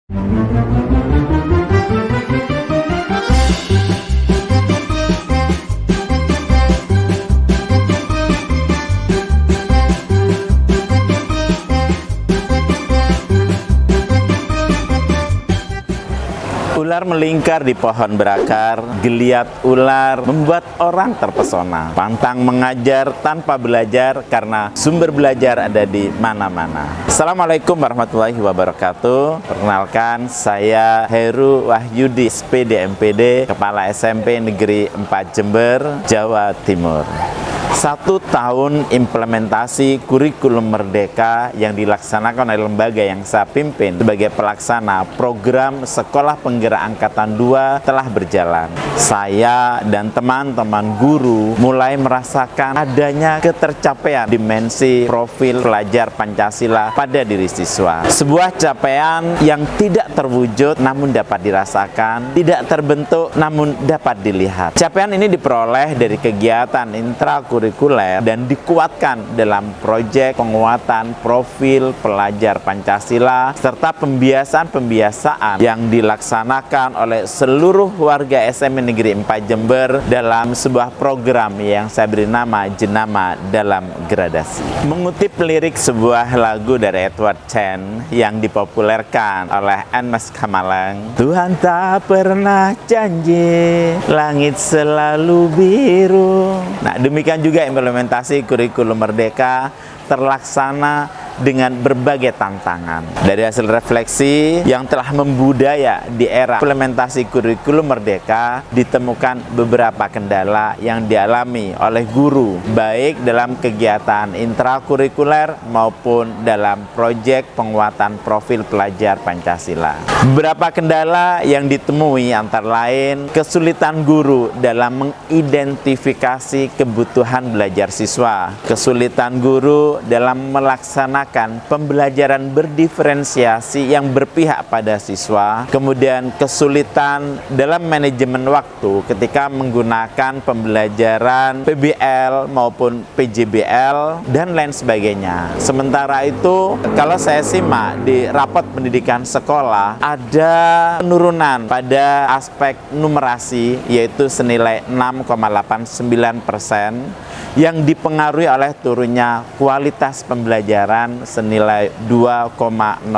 Ular melingkar di pohon berakar, geliat ular membuat orang terpesona. Pantang mengajar tanpa belajar karena sumber belajar ada di mana-mana. Assalamualaikum warahmatullahi wabarakatuh. Perkenalkan, saya Heru Wahyudi, SPD MPD, Kepala SMP Negeri 4 Jember, Jawa Timur. 1 tahun implementasi kurikulum Merdeka yang dilaksanakan oleh lembaga yang saya pimpin sebagai pelaksana program Sekolah Penggerak Angkatan 2 telah berjalan. Saya dan teman-teman guru mulai merasakan adanya ketercapaian dimensi profil pelajar Pancasila pada diri siswa. Sebuah capaian yang tidak terwujud namun dapat dirasakan, tidak terbentuk namun dapat dilihat. Capaian ini diperoleh dari kegiatan intrakurikuler dan dikuatkan dalam proyek penguatan profil pelajar Pancasila serta pembiasaan-pembiasaan yang dilaksanakan oleh seluruh warga SMP Negeri 4 Jember dalam sebuah program yang saya beri nama Jenama Dalam Gradasi. Mengutip lirik sebuah lagu dari Edward Chen yang dipopulerkan oleh Ernest Kamalang, Tuhan tak pernah janji, langit selalu biru. Nah, demikian juga implementasi kurikulum Merdeka terlaksana dengan berbagai tantangan. Dari hasil refleksi yang telah membudaya di era implementasi kurikulum Merdeka, ditemukan beberapa kendala yang dialami oleh guru, baik dalam kegiatan intrakurikuler maupun dalam proyek penguatan profil pelajar Pancasila. Beberapa kendala yang ditemui antara lain kesulitan guru dalam mengidentifikasi kebutuhan belajar siswa, kesulitan guru dalam melaksanakan pembelajaran berdiferensiasi yang berpihak pada siswa, kemudian kesulitan dalam manajemen waktu ketika menggunakan pembelajaran PBL maupun PJBL dan lain sebagainya. Sementara itu, kalau saya simak di rapot pendidikan sekolah, ada penurunan pada aspek numerasi yaitu senilai 6,89% yang dipengaruhi oleh turunnya kualitas pembelajaran senilai 2,09%.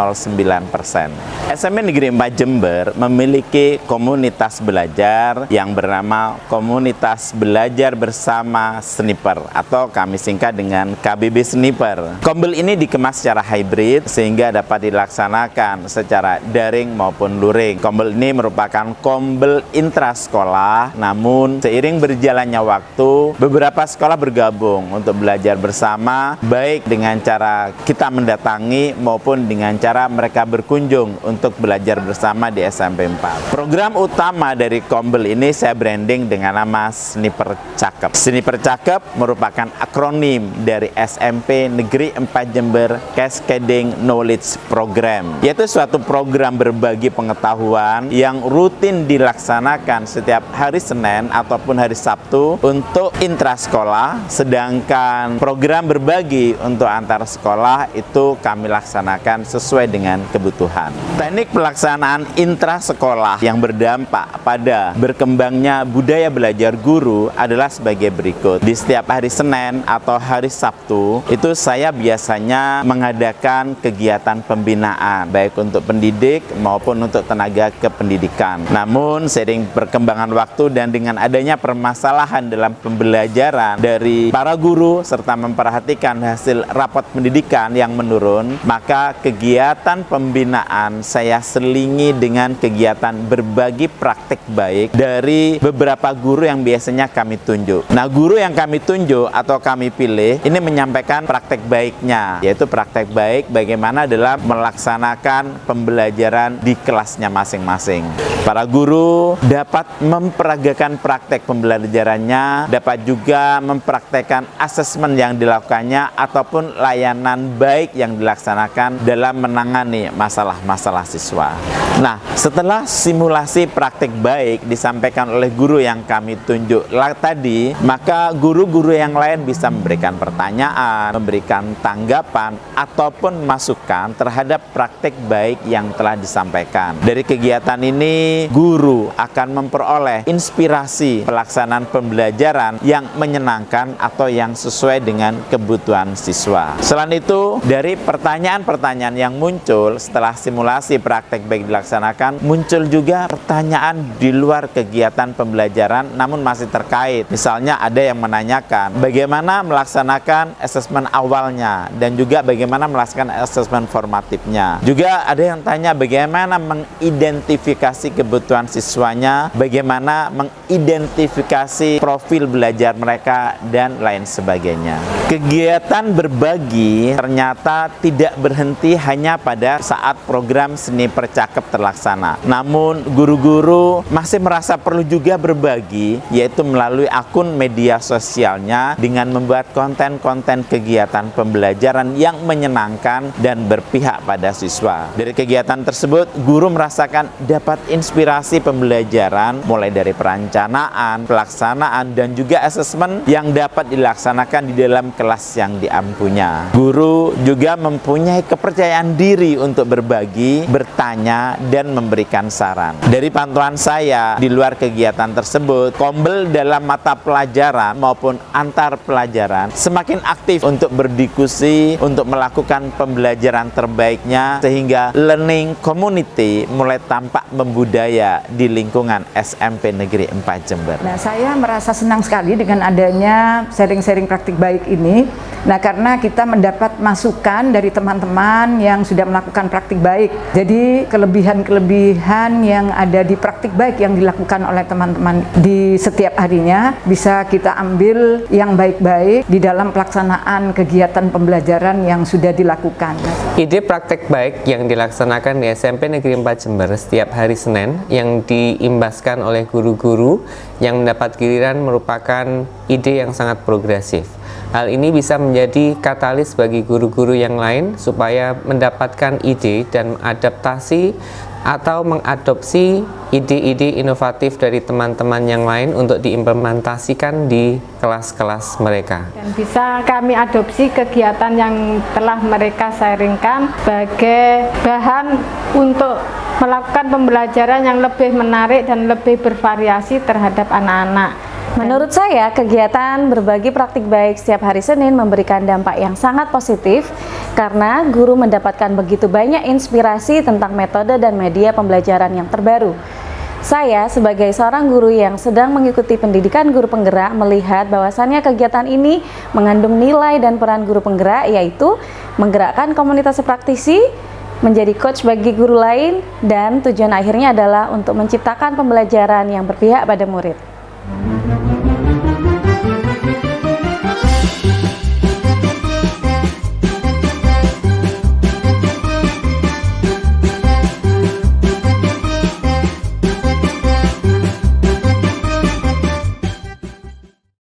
SMP Negeri 4 Jember memiliki komunitas belajar yang bernama Komunitas Belajar Bersama Sniper atau kami singkat dengan KBB Sniper. Kombel ini dikemas secara hybrid sehingga dapat dilaksanakan secara daring maupun luring. Kombel ini merupakan kombel intrasekolah, namun seiring berjalannya waktu, beberapa sekolah bergabung untuk belajar bersama, baik dengan cara kita mendatangi maupun dengan cara mereka berkunjung untuk belajar bersama di SMP 4. Program utama dari Kombel ini saya branding dengan nama Sniper Cakep. Sniper Cakep merupakan akronim dari SMP Negeri 4 Jember Cascading Knowledge Program, yaitu suatu program berbagi pengetahuan yang rutin dilaksanakan setiap hari Senin ataupun hari Sabtu untuk intrasekolah, sedangkan program berbagi untuk antar sekolah itu kami laksanakan sesuai dengan kebutuhan. Teknik pelaksanaan intrasekolah yang berdampak pada berkembangnya budaya belajar guru adalah sebagai berikut. Di setiap hari Senin atau hari Sabtu, itu saya biasanya mengadakan kegiatan pembinaan, baik untuk pendidik maupun untuk tenaga kependidikan. Namun, seiring perkembangan waktu dan dengan adanya permasalahan dalam pembelajaran dari para guru serta memperhatikan hasil rapot pendidikan yang menurun, maka kegiatan pembinaan saya selingi dengan kegiatan berbagi praktik baik dari beberapa guru yang biasanya kami tunjuk. Nah, guru yang kami tunjuk atau kami pilih ini menyampaikan praktik baiknya, yaitu praktik baik bagaimana dalam melaksanakan pembelajaran di kelasnya masing-masing. Para guru dapat memperagakan praktek pembelajarannya, dapat juga mempraktekkan asesmen yang dilakukannya ataupun layanan baik yang dilaksanakan dalam menangani masalah-masalah siswa. Nah, setelah simulasi praktik baik disampaikan oleh guru yang kami tunjuk tadi, maka guru-guru yang lain bisa memberikan pertanyaan, memberikan tanggapan, ataupun masukan terhadap praktik baik yang telah disampaikan. Dari kegiatan ini, guru akan memperoleh inspirasi pelaksanaan pembelajaran yang menyenangkan atau yang sesuai dengan kebutuhan siswa. Selain itu, dari pertanyaan-pertanyaan yang muncul setelah simulasi praktik baik dilaksanakan, muncul juga pertanyaan di luar kegiatan pembelajaran namun masih terkait. Misalnya ada yang menanyakan bagaimana melaksanakan asesmen awalnya dan juga bagaimana melaksanakan asesmen formatifnya. Juga ada yang tanya bagaimana mengidentifikasi kebutuhan siswanya, bagaimana mengidentifikasi profil belajar mereka, dan lain sebagainya. Kegiatan berbagi ternyata tidak berhenti hanya pada saat program seni percakap terlaksana. Namun guru-guru masih merasa perlu juga berbagi, yaitu melalui akun media sosialnya dengan membuat konten-konten kegiatan pembelajaran yang menyenangkan dan berpihak pada siswa. Dari kegiatan tersebut, guru merasakan dapat inspirasi pembelajaran mulai dari perencanaan, pelaksanaan, dan juga asesmen yang dapat dilaksanakan di dalam kelas yang diampunya. Guru juga mempunyai kepercayaan diri untuk berbagi, bertanya, dan memberikan saran. Dari pantauan saya, di luar kegiatan tersebut, Kombel dalam mata pelajaran maupun antar pelajaran semakin aktif untuk berdiskusi, untuk melakukan pembelajaran terbaiknya, sehingga learning community mulai tampak membudaya di lingkungan SMP Negeri 4 Jember. Nah, saya merasa senang sekali dengan adanya sharing-sharing praktik baik ini. Nah, karena kita mendapat masukan dari teman-teman yang sudah melakukan praktik baik. Jadi, kelebihan-kelebihan yang ada di praktik baik yang dilakukan oleh teman-teman di setiap harinya bisa kita ambil yang baik-baik di dalam pelaksanaan kegiatan pembelajaran yang sudah dilakukan. Ide praktek baik yang dilaksanakan di SMP Negeri 4 Jember setiap hari Senin yang diimbaskan oleh guru-guru yang mendapat giliran merupakan ide yang sangat progresif. Hal ini bisa menjadi katalis bagi guru-guru yang lain supaya mendapatkan ide dan mengadaptasi atau mengadopsi ide-ide inovatif dari teman-teman yang lain untuk diimplementasikan di kelas-kelas mereka. Dan bisa kami adopsi kegiatan yang telah mereka sharingkan sebagai bahan untuk melakukan pembelajaran yang lebih menarik dan lebih bervariasi terhadap anak-anak. Menurut saya, kegiatan berbagi praktik baik setiap hari Senin memberikan dampak yang sangat positif karena guru mendapatkan begitu banyak inspirasi tentang metode dan media pembelajaran yang terbaru. Saya sebagai seorang guru yang sedang mengikuti pendidikan guru penggerak melihat bahwasannya kegiatan ini mengandung nilai dan peran guru penggerak, yaitu menggerakkan komunitas praktisi, menjadi coach bagi guru lain, dan tujuan akhirnya adalah untuk menciptakan pembelajaran yang berpihak pada murid.